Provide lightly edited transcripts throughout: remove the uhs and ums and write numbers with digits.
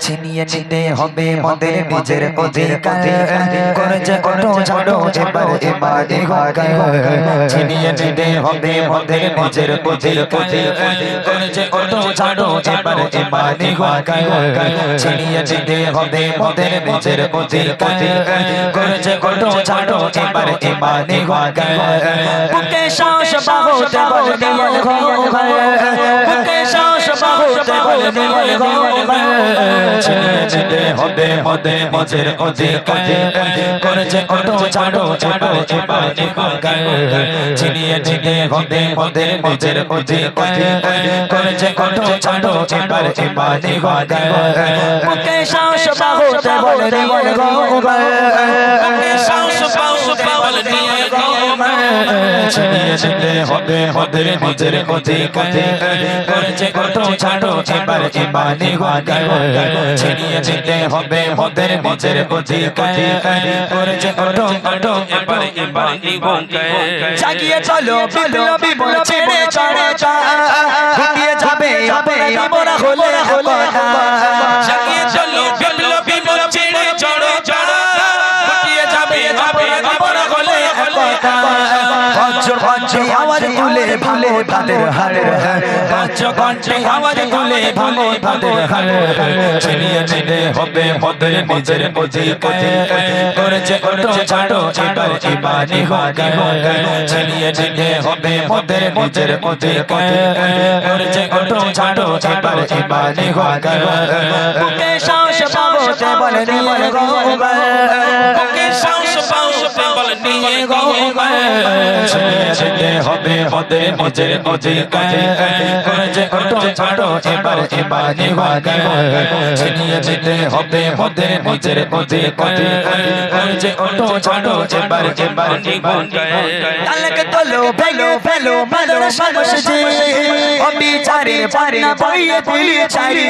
ছিনিয়ে নিতে হবে মোদের নিজের অধিকার করেছে কত ছাড়ো এবার ইমানি হকার ছিনিয়ে নিতে হবে মোদের নিজের অধিকার করেছে কত ছাড়ো এবার ইমানি হকার ছিনিয়ে নিতে হবে মোদের নিজের অধিকার করেছে কত ছাড়ো এবার ইমানি হকার বুকে সাহস বাহুতে বল দিয়ে ঘর বুকে সাহস বাহুতে বল দিয়ে ঘর ছিনিয়ে নিতে হবে মোদের নিজের অধিকার করেছে কত ছাড়ো এবার ইমানি হকার ছিনিয়ে নিতে হবে মোদের নিজের অধিকার করেছে কত ছাড়ো এবার ইমানি হকার বুকে সাহস বাহুতে বল দিয়ে ঘর বুকে সাহস বাহুতে বল দিয়ে ঘর ছিনিয়ে নিতে হবে মোদের নিজের অধিকার করেছে কত ছাড়ো এবার ইমানি হকার ছিনিয়ে নিতে হবে মোদের নিজের অধিকার করেছে কত এবার ইমানি হকার জাগিয়ে চলো বিপ্লবী বল ছেড়ে চড়ে ঢুকিয়ে যাবে আমরা হলে কথা জাগিয়ে চলো বিপ্লবী বল ছেড়ে চড়ে ঢুকিয়ে যাবে আমরা হলে কথা কণ্ঠে আওয়াজ তুলে ভালো তাদের হারে কণ্ঠে আওয়াজ তুলে ভালো তাদের হারে ছিনিয়ে নিতে হবে মোদের নিজের অধিকার করেছে কত ছাড়ো এবার ইমানি হকার ছিনিয়ে নিতে হবে মোদের নিজের অধিকার করেছে কত ছাড়ো এবার ইমানি হকার বুকে সাহস বাহুতে বল দিয়ে ঘর বুকে সাহস বাহুতে বল দিয়ে ঘর ছিনিয়ে হবে মোদের নিজের অধিকার করেছে কত ছাড়ো এবার ইমানি হকার ছিনিয়ে নিতে হবে মোদের নিজের অধিকার করেছে কত ছাড়ো এবার ইমানি হকার তালকে তোলো ফেলো মাদ্রাসা মসজিদ অবিচারের পান্না বইয়ে দিলে ছাড়ি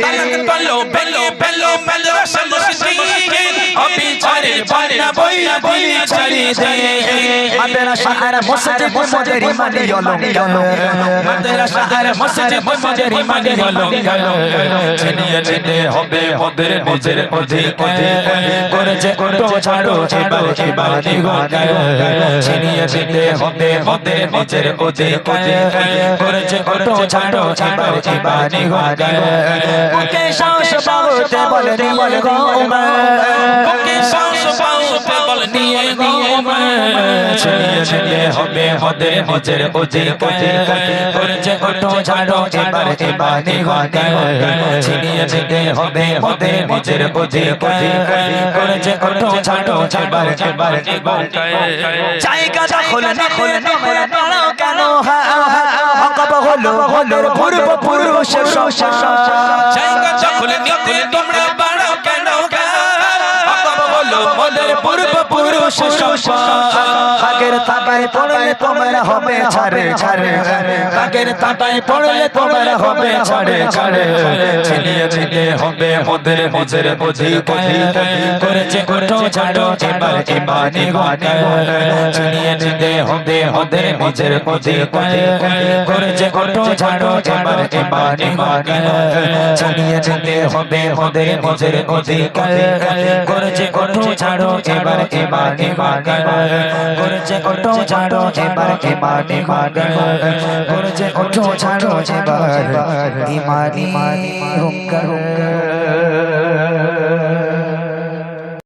তালকে তোলো ফেলো মাদ্রাসা মসজিদ অবিচারের পান্না বইয়ে দিলে ছাড়ি মাদ্রাসা আর মসজিদ মোদের ইমানি অলঙ্কার মাদ্রাসা আর মসজিদ মোদের ইমানি অলঙ্কার ছিনিয়ে নিতে হবে মোদের নিজের অধিকার করেছে কত ছাড়ো এবার ইমানি হকার ছিনিয়ে নিতে হবে মোদের নিজের অধিকার করেছে কত ছাড়ো এবার ইমানি হকার বুকে সাহস বাহুতে বল দিয়ে ঘর বুকে সাহস বাহুতে বল দিয়ে ঘর ছিনিয়ে নিতে হবে মোদের নিজের অধিকার করেছে কত ছাড়ো এবার ইমানি হকার ছিনিয়ে নিতে হবে মোদের নিজের অধিকার করেছে কত ছাড়ো এবার ইমানি হকার জায়গা দখল নিতে তোমরা পারো কেন হকব হলো পূর্বপুরুষ জায়গা দখল নিতে তোমরা পারো কেন হকব হলো মোদের পূর্বপুরুষ কাকের তাতায় পড়লে তোমরা হবে ছাড়ে কাকের তাতায় পড়লে তোমরা হবে ছাড়ে ছিনিয়ে নিতে হবে মোদের নিজের অধিকার করেছে কত ছাড়ো এবার ইমানি হকার ছিনিয়ে নিতে হবে মোদের নিজের অধিকার করেছে কত ছাড়ো এবার ইমানি হকার ছিনিয়ে নিতে হবে মোদের নিজের অধিকার করেছে কত ছাড়ো এবার ইমানি হকার করেছে কত ছাড়ো এবার ইমানি হকার করেছে কত ছাড়ো এবার ইমানি হকার